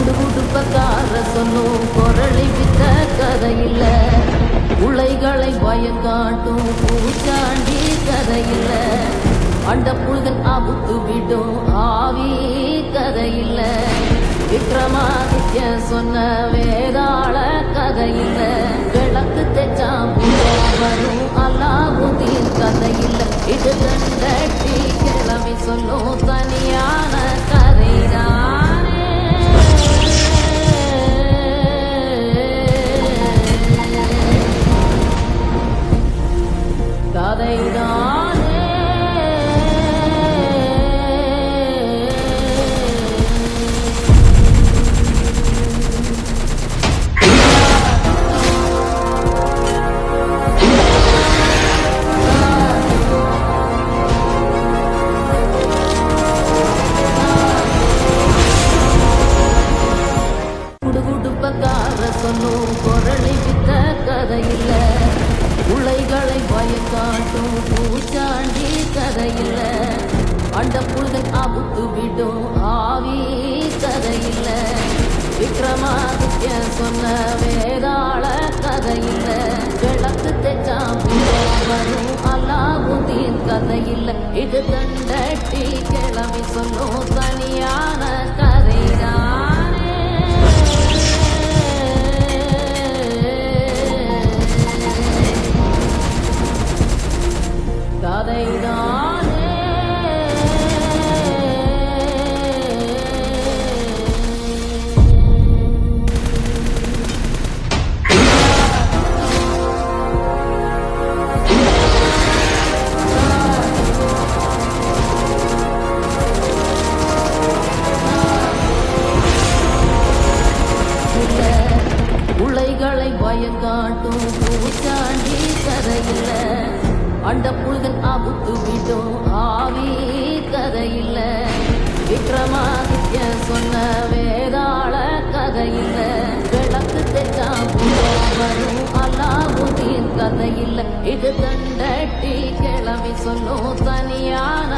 குடுகுடுப்பக்கார சொல்லும் குரளி வித்த கதையில்ல உலைகளை பயங்காட்டும் பூச்சாண்டி கதையில்ல அண்ட புல்கன் அபுத்து விடும் ஆவி கதையில்ல விக்ரமாதித்ய சொன்ன வேதாள கதையில்ல கிழக்கு தெச்சாம் வரும் அல்லாவுதீன் கதையில்ல இது தண்டட்டி கிளம்பி சொல்லும் தனியான கதைதானே கதைதானே சொல்லும் குரளி வித்த கதையில்ல உலைகளை பயங்காட்டும் பூச்சாண்டி கதையில்ல அண்ட புல்கன் அபுத்து விடும் ஆவி கதையில்ல விக்ரமாதித்ய சொன்ன வேதாள கதையில்ல கிழக்கு தெச்சாம் வரும் அல்லாவுதீன் கதையில்ல இது தண்டட்டி கிளம்பி சொல்லும் தனியான கதைதானே கதைதானே உலைகளை பயங்காட்டும் பூச்சாண்டி கதையில்ல அண்ட புல்கன் அபுத்து விடும் ஆவி கதையில்ல விக்ரமாதித்ய சொன்ன வேதாள கதையில்ல கிழக்கு தெச்சாம் வரும் அல்லாவுதீன் கதையில்ல இது தண்டட்டி கிளம்பி சொல்லும் தனியான